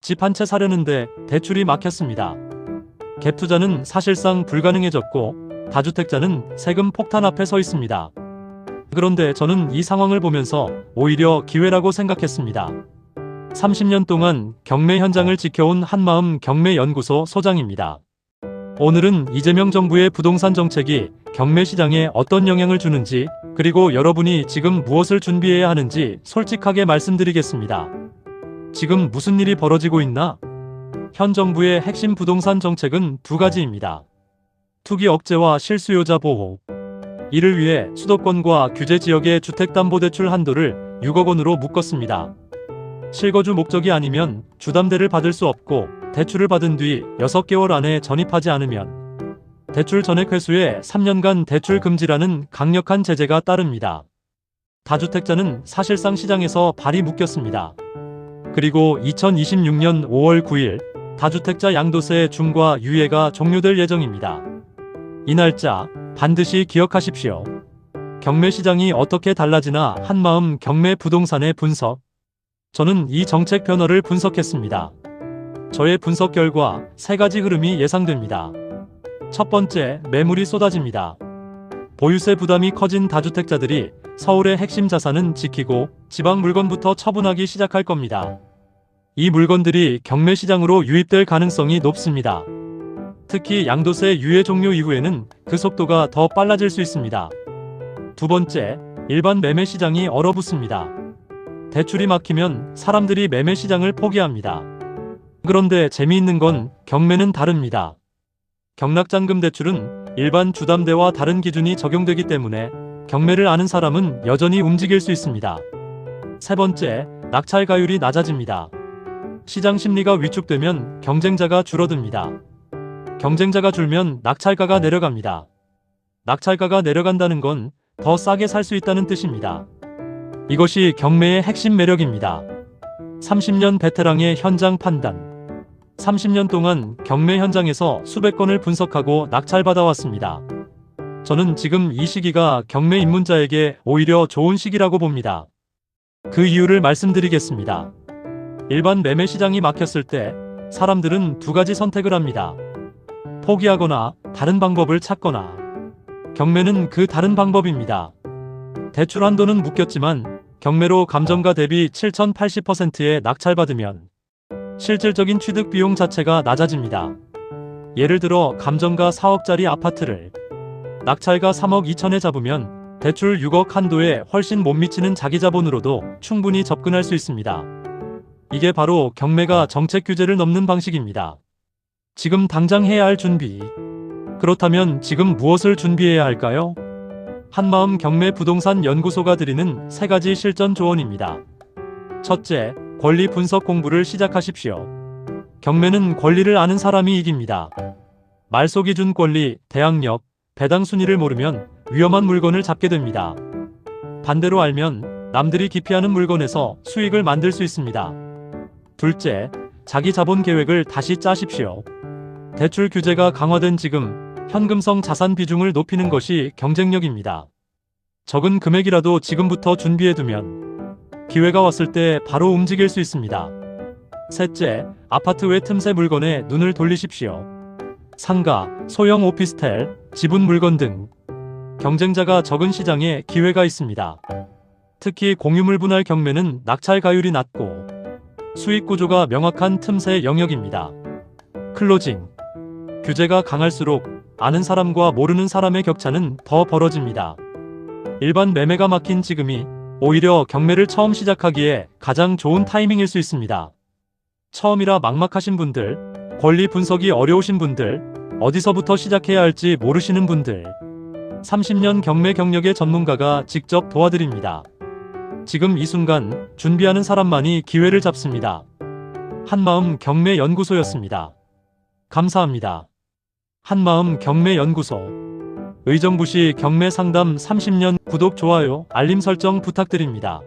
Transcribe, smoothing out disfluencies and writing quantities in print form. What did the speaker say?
집 한 채 사려는데 대출이 막혔습니다. 갭 투자는 사실상 불가능해졌고 다주택자는 세금 폭탄 앞에 서 있습니다. 그런데 저는 이 상황을 보면서 오히려 기회라고 생각했습니다. 30년 동안 경매 현장을 지켜온 한마음 경매연구소 소장입니다. 오늘은 이재명 정부의 부동산 정책이 경매 시장에 어떤 영향을 주는지, 그리고 여러분이 지금 무엇을 준비해야 하는지 솔직하게 말씀드리겠습니다. 지금 무슨 일이 벌어지고 있나? 현 정부의 핵심 부동산 정책은 두 가지입니다. 투기 억제와 실수요자 보호. 이를 위해 수도권과 규제 지역의 주택담보대출 한도를 6억 원으로 묶었습니다. 실거주 목적이 아니면 주담대를 받을 수 없고, 대출을 받은 뒤 6개월 안에 전입하지 않으면 대출 전액 회수에 3년간 대출 금지라는 강력한 제재가 따릅니다. 다주택자는 사실상 시장에서 발이 묶였습니다. 그리고 2026년 5월 9일 다주택자 양도세 중과 유예가 종료될 예정입니다. 이 날짜 반드시 기억하십시오. 경매 시장이 어떻게 달라지나 한마음 경매 부동산의 분석. 저는 이 정책 변화를 분석했습니다. 저의 분석 결과 3가지 흐름이 예상됩니다. 첫 번째, 매물이 쏟아집니다. 보유세 부담이 커진 다주택자들이 서울의 핵심 자산은 지키고 지방 물건부터 처분하기 시작할 겁니다. 이 물건들이 경매 시장으로 유입될 가능성이 높습니다. 특히 양도세 유예 종료 이후에는 그 속도가 더 빨라질 수 있습니다. 두 번째, 일반 매매 시장이 얼어붙습니다. 대출이 막히면 사람들이 매매 시장을 포기합니다. 그런데 재미있는 건 경매는 다릅니다. 경락잔금 대출은 일반 주담대와 다른 기준이 적용되기 때문에 경매를 아는 사람은 여전히 움직일 수 있습니다. 세 번째, 낙찰가율이 낮아집니다. 시장 심리가 위축되면 경쟁자가 줄어듭니다. 경쟁자가 줄면 낙찰가가 내려갑니다. 낙찰가가 내려간다는 건 더 싸게 살 수 있다는 뜻입니다. 이것이 경매의 핵심 매력입니다. 30년 베테랑의 현장 판단. 30년 동안 경매 현장에서 수백 건을 분석하고 낙찰받아왔습니다. 저는 지금 이 시기가 경매 입문자에게 오히려 좋은 시기라고 봅니다. 그 이유를 말씀드리겠습니다. 일반 매매 시장이 막혔을 때 사람들은 두 가지 선택을 합니다. 포기하거나 다른 방법을 찾거나. 경매는 그 다른 방법입니다. 대출 한도는 묶였지만 경매로 감정가 대비 7,080%의 낙찰받으면 실질적인 취득 비용 자체가 낮아집니다. 예를 들어 감정가 4억짜리 아파트를 낙찰가 3억 2천에 잡으면 대출 6억 한도에 훨씬 못 미치는 자기 자본으로도 충분히 접근할 수 있습니다. 이게 바로 경매가 정책 규제를 넘는 방식입니다. 지금 당장 해야 할 준비. 그렇다면 지금 무엇을 준비해야 할까요? 한마음 경매 부동산 연구소가 드리는 3가지 실전 조언입니다. 첫째, 권리 분석 공부를 시작하십시오. 경매는 권리를 아는 사람이 이깁니다. 말소 기준 권리, 대항력, 배당 순위를 모르면 위험한 물건을 잡게 됩니다. 반대로 알면 남들이 기피하는 물건에서 수익을 만들 수 있습니다. 둘째, 자기 자본 계획을 다시 짜십시오. 대출 규제가 강화된 지금 현금성 자산 비중을 높이는 것이 경쟁력입니다. 적은 금액이라도 지금부터 준비해두면 기회가 왔을 때 바로 움직일 수 있습니다. 셋째, 아파트 외 틈새 물건에 눈을 돌리십시오. 상가, 소형 오피스텔, 지분 물건 등 경쟁자가 적은 시장에 기회가 있습니다. 특히 공유물 분할 경매는 낙찰가율이 낮고 수익 구조가 명확한 틈새 영역입니다. 클로징. 규제가 강할수록 아는 사람과 모르는 사람의 격차는 더 벌어집니다. 일반 매매가 막힌 지금이 오히려 경매를 처음 시작하기에 가장 좋은 타이밍일 수 있습니다. 처음이라 막막하신 분들, 권리 분석이 어려우신 분들, 어디서부터 시작해야 할지 모르시는 분들, 30년 경매 경력의 전문가가 직접 도와드립니다. 지금 이 순간 준비하는 사람만이 기회를 잡습니다. 한마음 경매연구소였습니다. 감사합니다. 한마음 경매연구소. 의정부시 경매 상담 30년 구독, 좋아요, 알림 설정 부탁드립니다.